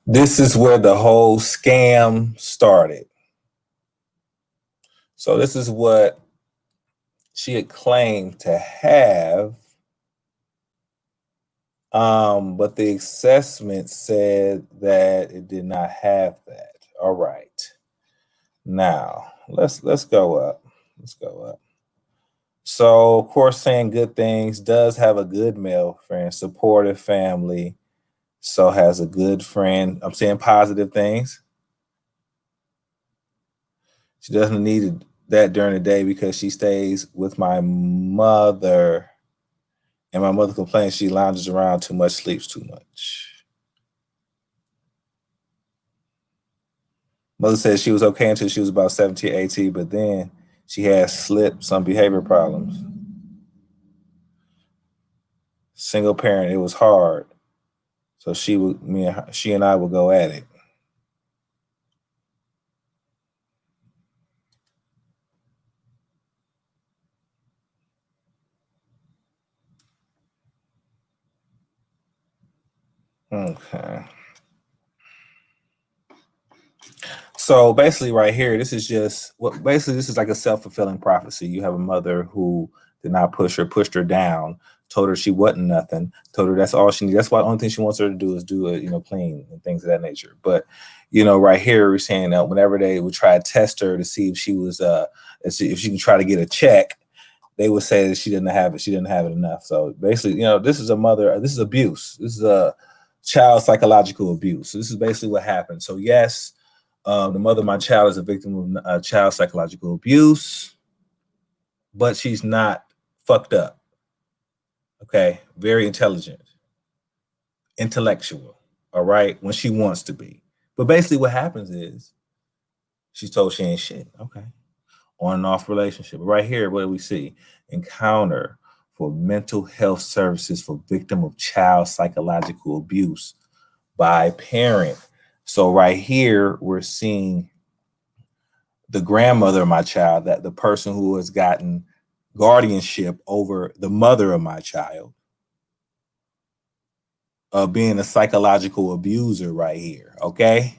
This is where the whole scam started. So this is what she had claimed to have, but the assessment said that it did not have that. All right, now let's go up. Let's go up. So of course, saying good things, does have a good male friend, supportive family. So has a good friend. I'm saying positive things. She doesn't need that during the day because she stays with my mother. And my mother complains she lounges around too much, sleeps too much. Mother says she was okay until she was about 17, 18, but then she has slipped some behavior problems. Single parent, it was hard. So she and I would go at it. Okay. So basically, right here, this is just basically this is like a self-fulfilling prophecy. You have a mother who did not push her, pushed her down, told her she wasn't nothing, told her that's all she needs. That's why the only thing she wants her to do is do it, clean and things of that nature. But right here, we're saying that whenever they would try to test her to see if she was if she can try to get a check, they would say that she didn't have it. She didn't have it enough. So basically, this is this is abuse. This is a child psychological abuse. So this is basically what happened. So yes, the mother of my child is a victim of child psychological abuse, but she's not fucked up. Okay, very intelligent, intellectual. All right, when she wants to be. But basically, what happens is she's told she ain't shit. Okay, on and off relationship. Right here, what do we see? Encounter for mental health services for victim of child psychological abuse by parent. So right here, we're seeing the grandmother of my child, that the person who has gotten guardianship over the mother of my child, being a psychological abuser right here. Okay.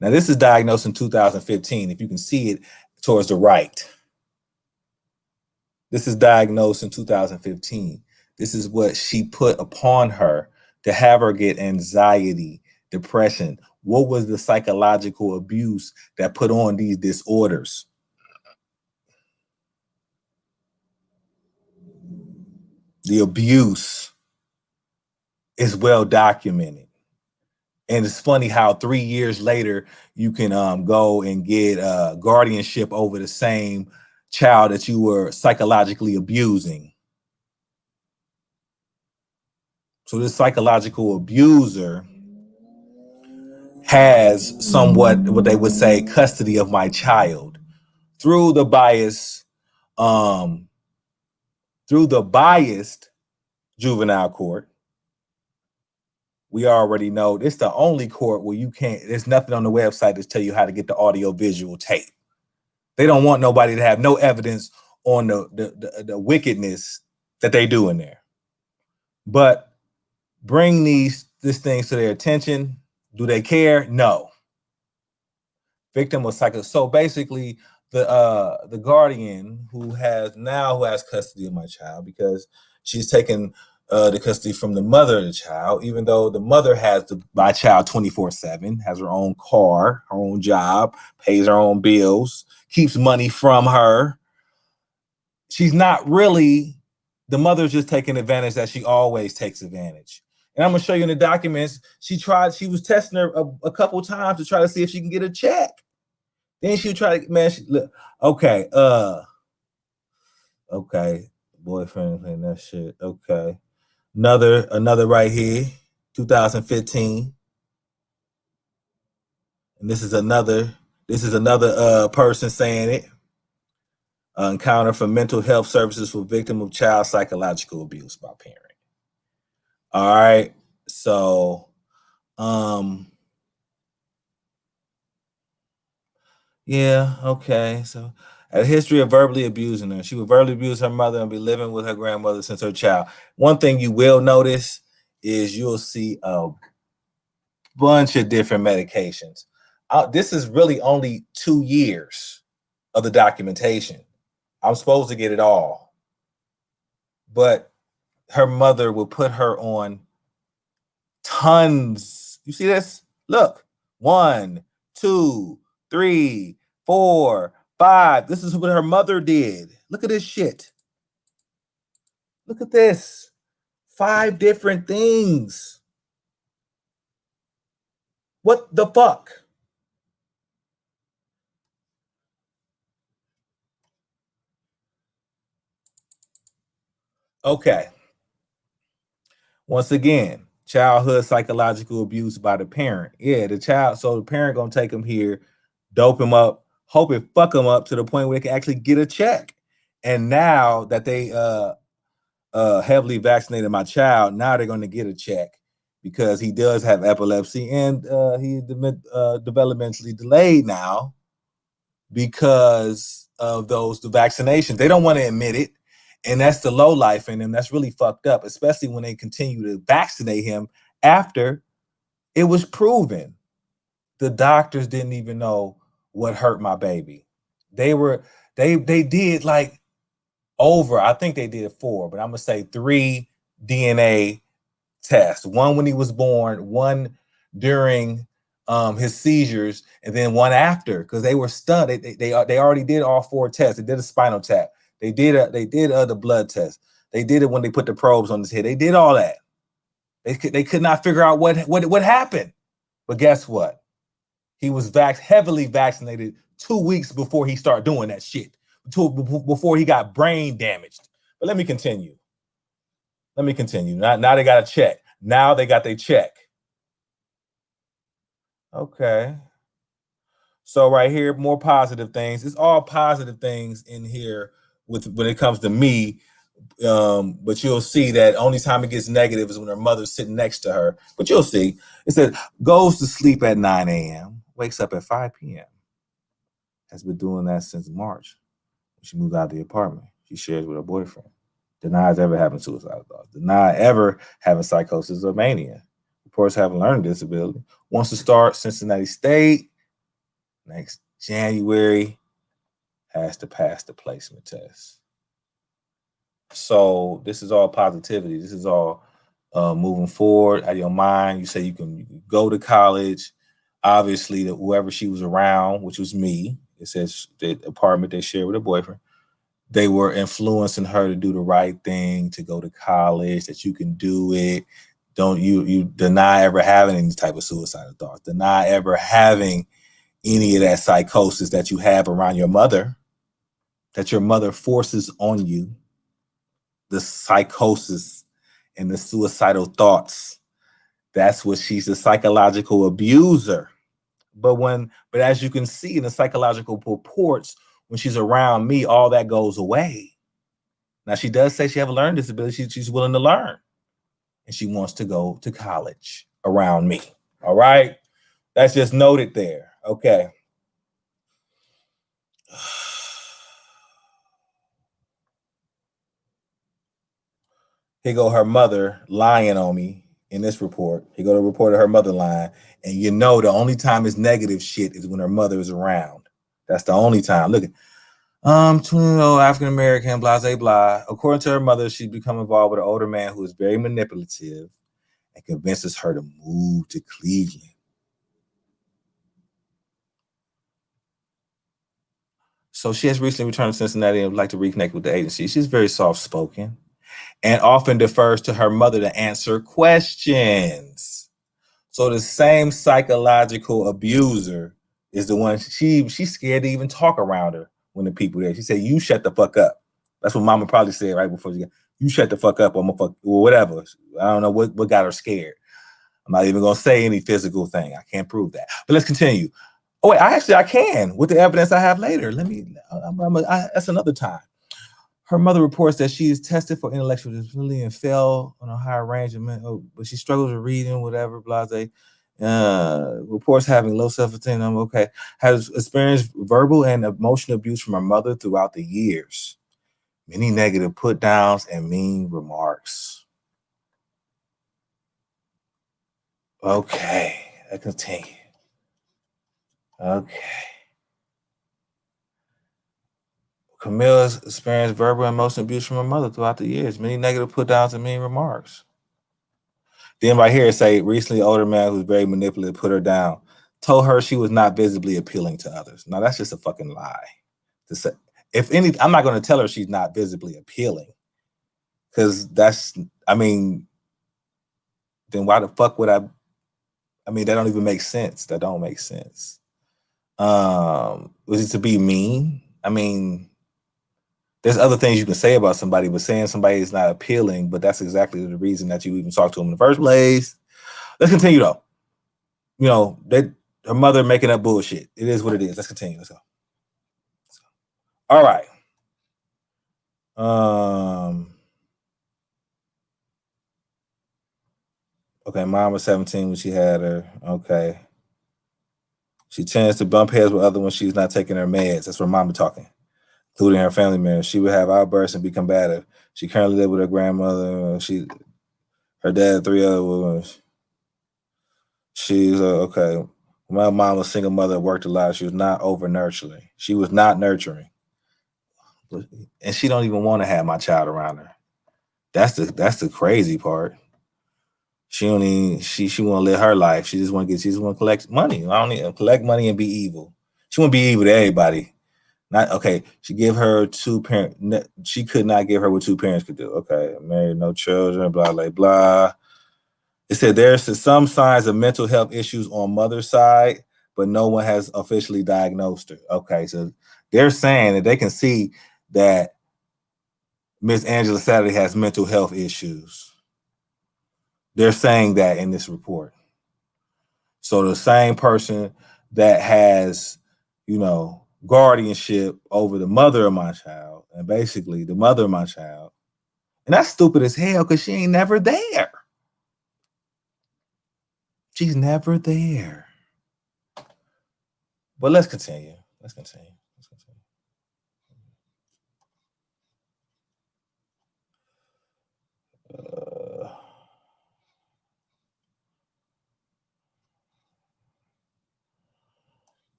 Now, this is diagnosed in 2015. If you can see it towards the right, this is diagnosed in 2015. This is what she put upon her to have her get anxiety, depression. What was the psychological abuse that put on these disorders? The abuse is well documented. And it's funny how 3 years later you can go and get guardianship over the same child that you were psychologically abusing. So this psychological abuser has somewhat what they would say custody of my child through the bias, um, through the biased juvenile court. We already know it's the only court where you can't, there's nothing on the website to tell you how to get the audio visual tape. They don't want nobody to have no evidence on the wickedness that they do in there. But bring these things to their attention. Do they care? No. Victim of psycho. So basically, the guardian who has custody of my child because she's taken the custody from the mother of the child, even though the mother has my child 24/7, has her own car, her own job, pays her own bills, keeps money from her. She's not really, the mother's just taking advantage that she always takes advantage. And I'm gonna show you in the documents, she was testing her a couple times to try to see if she can get a check. Then she would try to, man, look, okay, okay, boyfriend playing that shit. Okay. Another right here, 2015. And this is another person saying it. Encounter for mental health services for victim of child psychological abuse by parent. All right. So yeah, okay. So a history of verbally abusing her. She would verbally abuse her mother and be living with her grandmother since her child. One thing you will notice is you'll see a bunch of different medications. This is really only 2 years of the documentation. I'm supposed to get it all. But her mother will put her on tons. You see this? Look. 1, 2, 3, 4, 5. This is what her mother did. Look at this shit. Look at this. 5 different things. What the fuck? Okay. Once again, childhood psychological abuse by the parent. Yeah, the child. So the parent gonna take him here, dope him up, hope it fuck him up to the point where they can actually get a check. And now that they heavily vaccinated my child, now they're gonna get a check because he does have epilepsy and he's developmentally delayed now because of the vaccinations. They don't want to admit it. And that's the low life in them. That's really fucked up, especially when they continue to vaccinate him after it was proven. The doctors didn't even know what hurt my baby. They did like over, I think they did 4, but I'm gonna say 3 DNA tests. One when he was born, one during his seizures, and then one after, because they were stunned. They already did all 4 tests. They did a spinal tap. They did the blood test. They did it when they put the probes on his head. They did all that. They could not figure out what happened. But guess what? He was heavily vaccinated 2 weeks before he started doing that shit. Before he got brain damaged. But let me continue. Now they got a check. Now they got their check. Okay. So right here, more positive things. It's all positive things in here when it comes to me. But you'll see that only time it gets negative is when her mother's sitting next to her. But you'll see. It said goes to sleep at 9 a.m., wakes up at 5 p.m. Has been doing that since March. She moved out of the apartment she shares with her boyfriend. Denies ever having suicidal thoughts. Denies ever having psychosis or mania. Reports having learning disability. Wants to start Cincinnati State next January. Has to pass the placement test. So this is all positivity. This is all moving forward out of your mind. You say you can go to college. Obviously, whoever she was around, which was me, it says the apartment they shared with her boyfriend, they were influencing her to do the right thing, to go to college, that you can do it. Don't you deny ever having any type of suicidal thoughts. Deny ever having any of that psychosis that you have around your mother, that your mother forces on you. The psychosis and the suicidal thoughts. That's what she's a psychological abuser. But as you can see in the psychological reports, when she's around me, all that goes away. Now, she does say she have a learning disability. She's willing to learn. And she wants to go to college around me. All right? That's just noted there. Okay. Here go her mother lying on me in this report. Here go the report of her mother lying. And you know the only time it's negative shit is when her mother is around. That's the only time. Look at 20-year-old African American, blah, blah, blah. According to her mother, she's become involved with an older man who is very manipulative and convinces her to move to Cleveland. So she has recently returned to Cincinnati and would like to reconnect with the agency. She's very soft-spoken and often defers to her mother to answer questions. So the same psychological abuser is the one she's scared to even talk around her when the people there. She said, "You shut the fuck up." That's what Mama probably said right before she got. You shut the fuck up, or I'm gonna fuck or whatever. I don't know what got her scared. I'm not even gonna say any physical thing. I can't prove that. But let's continue. Oh wait, I can with the evidence I have later. Let me. That's another time. Her mother reports that she is tested for intellectual disability and fell on a higher range of but she struggles with reading, whatever, blase. Reports having low self-esteem. Okay. Has experienced verbal and emotional abuse from her mother throughout the years. Many negative put downs and mean remarks. Okay. Let's continue. Okay. Camille experienced verbal and emotional abuse from her mother throughout the years. Many negative put downs and mean remarks. Then right here, say recently older man who's very manipulative put her down, told her she was not visibly appealing to others. Now that's just a fucking lie. To say, if any, I'm not going to tell her she's not visibly appealing, because that's, I mean, then why the fuck would I? I mean, that don't even make sense. That don't make sense. Was it to be mean? I mean, there's other things you can say about somebody, but saying somebody is not appealing, but that's exactly the reason that you even talked to them in the first place. Let's continue though. You know, her mother making up bullshit. It is what it is. Let's continue. Let's go. All right. Okay, mom was 17 when she had her. Okay. She tends to bump heads with other when she's not taking her meds. That's where mama talking, including her family members. She would have outbursts and be combative. She currently lives with her grandmother. Her dad, three other women. She's okay. My mom was a single mother, worked a lot. She was not over nurturing. She was not nurturing, and she don't even want to have my child around her. That's the crazy part. She don't even she want to live her life. She just want to collect money. I don't need to collect money and be evil. She want to be evil to everybody. Not okay. She give her two parents. She could not give her what two parents could do. Okay, married, no children, blah blah blah. It said there's some signs of mental health issues on mother's side, but no one has officially diagnosed her. Okay, so they're saying that they can see that Miss Angela Saturday has mental health issues. They're saying that in this report. So the same person that has, guardianship over the mother of my child, and basically the mother of my child, and that's stupid as hell because she ain't never there. She's never there. But let's continue. Let's continue.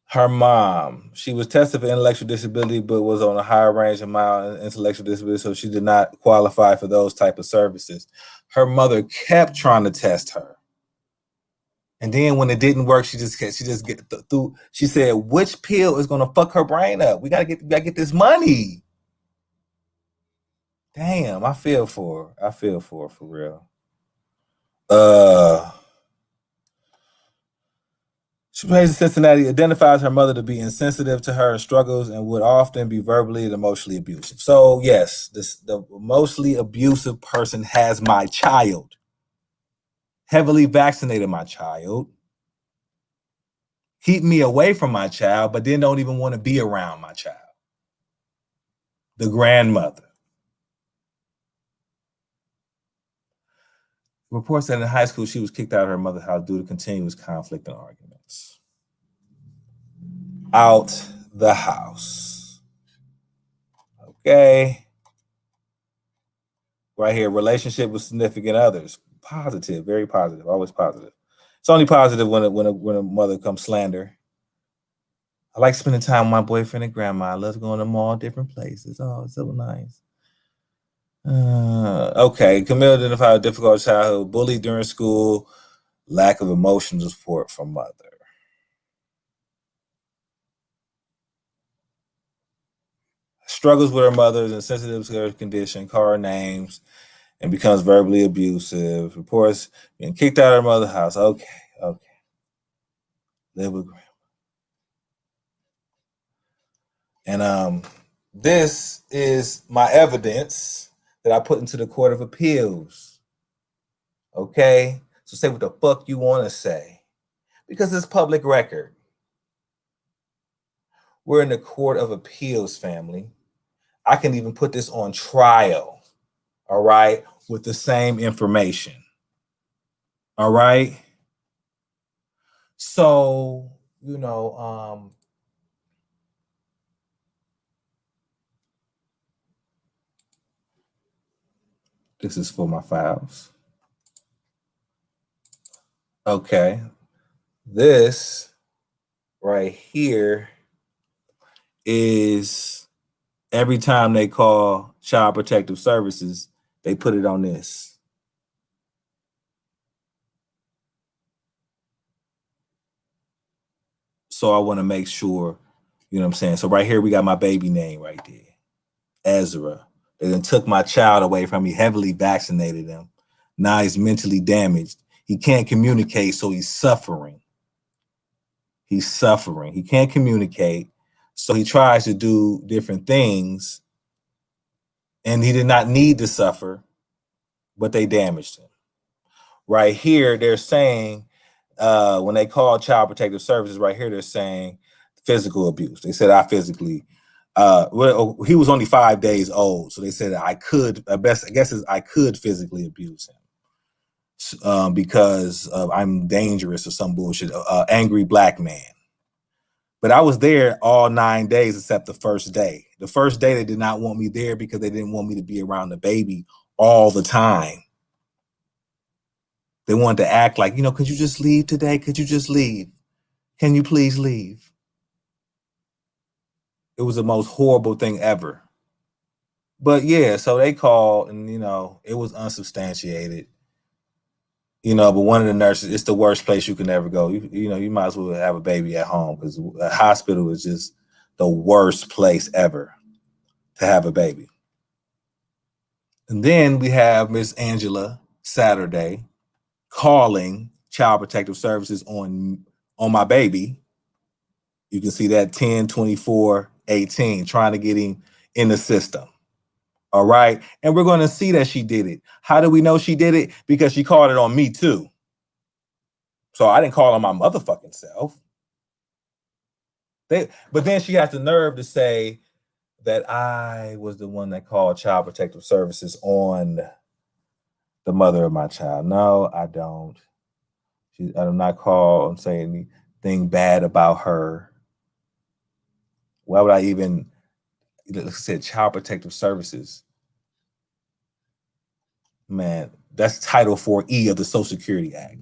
Her mom, she was tested for intellectual disability, but was on a higher range amount of intellectual disability, so she did not qualify for those type of services. Her mother kept trying to test her. And then when it didn't work, she just get through. She said, "Which pill is gonna fuck her brain up? We gotta get this money." Damn, I feel for her. I feel for her for real. She plays in Cincinnati, identifies her mother to be insensitive to her struggles and would often be verbally and emotionally abusive. So yes, the emotionally abusive person has my child, heavily vaccinated my child, keep me away from my child, but then don't even want to be around my child. The grandmother. Reports that in high school she was kicked out of her mother's house due to continuous conflict and arguments. Out the house. Okay. Right here, relationship with significant others. Positive, very positive, always positive. It's only positive when a mother comes slander. I like spending time with my boyfriend and grandma. I love going to mall, different places. Oh, it's so nice. Okay, Camille identified a difficult childhood, bullied during school, lack of emotional support from mother. Struggles with her mother, is insensitive to her condition, call her names, and becomes verbally abusive. Reports being kicked out of her mother's house. Okay. Live with grandma. And this is my evidence that I put into the Court of Appeals. Okay? So say what the fuck you want to say. Because it's public record. We're in the Court of Appeals, family. I can even put this on trial, all right, with the same information. All right? So, this is for my files. Okay. This right here is every time they call Child Protective Services, they put it on this. So I want to make sure, you know what I'm saying? So right here, we got my baby name right there, Ezra. They then took my child away from me, heavily vaccinated him. Now he's mentally damaged. He can't communicate, so he's suffering. He's suffering. He can't communicate. So he tries to do different things, and he did not need to suffer, but they damaged him. Right here, they're saying when they call Child Protective Services, right here, they're saying physical abuse. They said I physically. Well, he was only 5 days old, so they said I could. Best I guess is I could physically abuse him because I'm dangerous or some bullshit. Angry black man. But I was there all 9 days except the first day. The first day they did not want me there because they didn't want me to be around the baby all the time. They wanted to act like, could you just leave today? Could you just leave? Can you please leave? It was the most horrible thing ever. But yeah, so they called and, it was unsubstantiated. But one of the nurses, it's the worst place you can ever go. You might as well have a baby at home because a hospital is just the worst place ever to have a baby. And then we have Miss Angela Saturday calling Child Protective Services on my baby. You can see that 10/24/18 trying to get him in the system. All right. And we're going to see that she did it. How do we know she did it? Because she called it on me too. So I didn't call on my motherfucking self. But then she has the nerve to say that I was the one that called Child Protective Services on the mother of my child. No, I don't. I do not call and say anything bad about her. Why would I even, like I said, Child Protective Services? Man, that's Title 4E of the Social Security Act.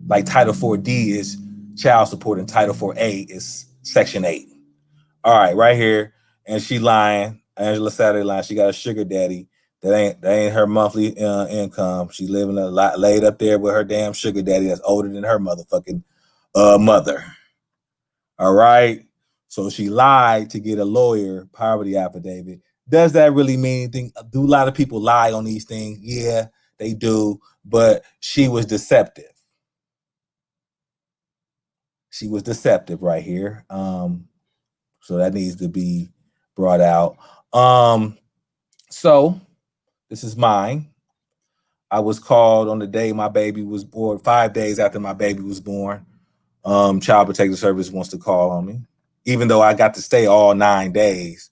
Like Title 4D is child support and Title 4A is Section 8. All right, right here. And she lying. Angela Saturday lying. She got a sugar daddy. That ain't her monthly income. She living a lot laid up there with her damn sugar daddy that's older than her motherfucking mother. All right. So she lied to get a lawyer poverty affidavit. Does that really mean anything? Do a lot of people lie on these things? Yeah, they do. But she was deceptive. She was deceptive right here. So that needs to be brought out. So this is mine. I was called on the day my baby was born, 5 days after my baby was born. Child Protective Service wants to call on me, even though I got to stay all 9 days.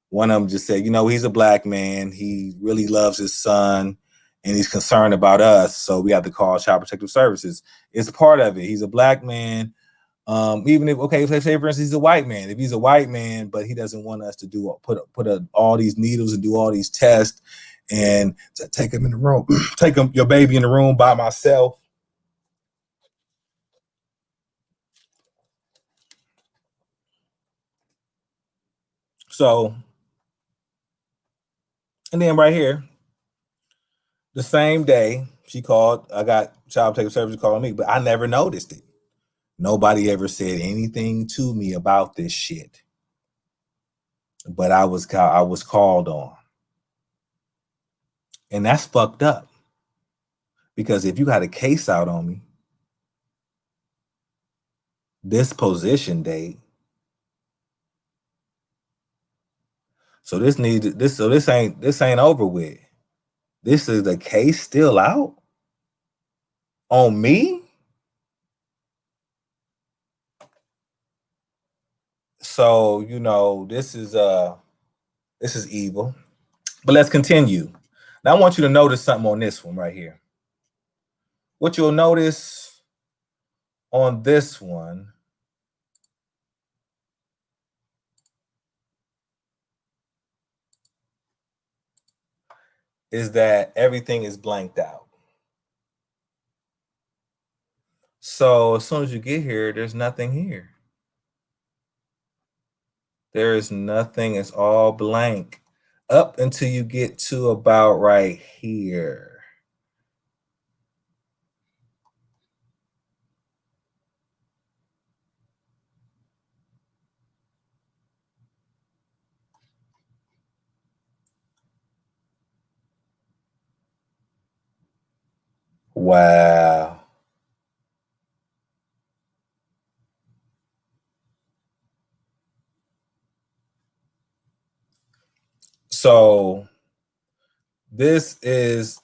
One of them just said, he's a black man. He really loves his son and he's concerned about us. So we have to call Child Protective Services. It's part of it. He's a black man. Even if, okay, say for instance, he's a white man. If he's a white man, but he doesn't want us to put all these needles and do all these tests and to take him in the room, your baby in the room by myself. So, and then right here, the same day she called, I got Child Protective Services calling me, but I never noticed it. Nobody ever said anything to me about this shit. But I was called on. And that's fucked up. Because if you got a case out on me, this position date, this ain't over with. This is the case still out on me. So, this is evil. But let's continue. Now I want you to notice something on this one right here. What you'll notice on this one is that everything is blanked out. So as soon as you get here, there's nothing here. There is nothing. It's all blank up until you get to about right here. Wow. So this is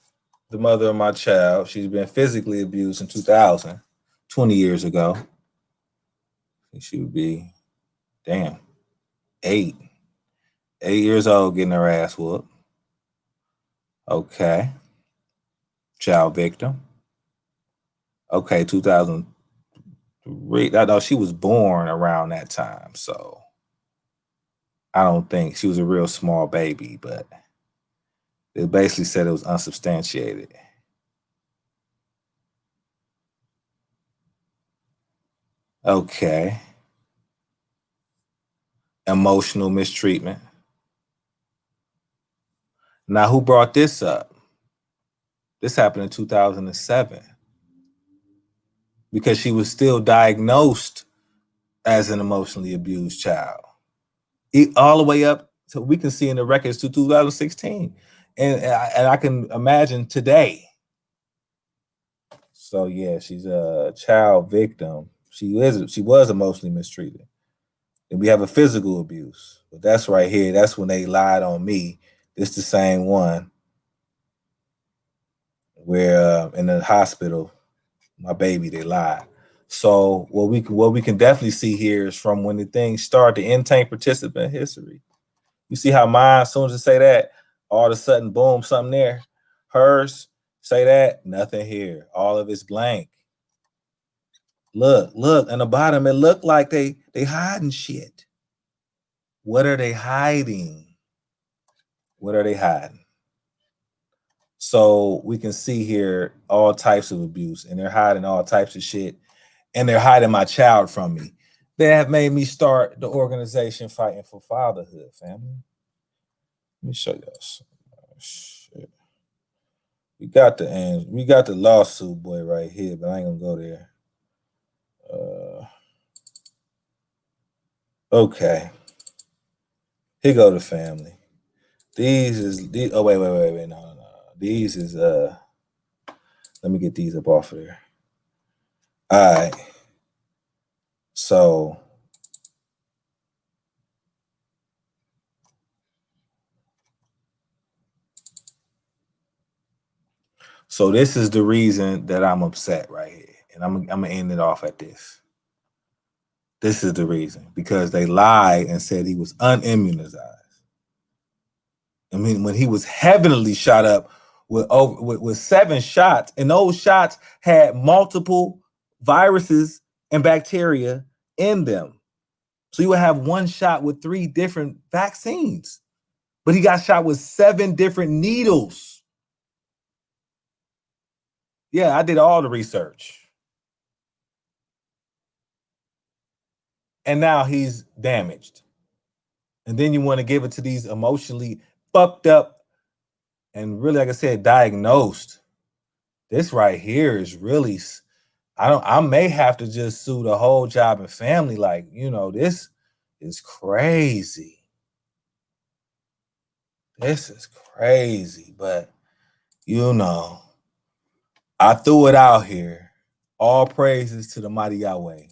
the mother of my child. She's been physically abused in 2000, 20 years ago. She would be, damn, 8 years old getting her ass whooped. Okay. Child victim. Okay, 2003. I know she was born around that time, so I don't think she was a real small baby, but it basically said it was unsubstantiated. Okay. Emotional mistreatment. Now, who brought this up? This happened in 2007 because she was still diagnosed as an emotionally abused child. All the way up to, we can see in the records, to 2016. And I can imagine today. So yeah, she's a child victim. She was emotionally mistreated. And we have a physical abuse. But that's right here. That's when they lied on me. It's the same one where in the hospital, my baby, they lied. So what we can definitely see here is from when the thing started, the intake participant history. You see how mine, as soon as I say that, all of a sudden, boom, something there. Hers, say that, nothing here. All of it's blank. Look, on the bottom, it looked like they hiding shit. What are they hiding? What are they hiding? So we can see here all types of abuse, and they're hiding all types of shit, and they're hiding my child from me. They have made me start the organization Fighting for Fatherhood, family. Let me show y'all some shit. We got the lawsuit boy right here, but I ain't gonna go there. Okay, here go the family. These. Oh wait. No. These is Let me get these up off of there. All right. So this is the reason that I'm upset right here, and I'm gonna end it off at this. This is the reason, because they lied and said he was unimmunized. I mean, when he was heavily shot up with 7 shots, and those shots had multiple viruses and bacteria in them. So you would have one shot with 3 different vaccines, but he got shot with 7 different needles. Yeah, I did all the research. And now he's damaged. And then you want to give it to these emotionally fucked up and really, like I said, diagnosed. This right here is really, I may have to just sue the whole job and family. Like, this is crazy. This is crazy. But, I threw it out here. All praises to the mighty Yahweh.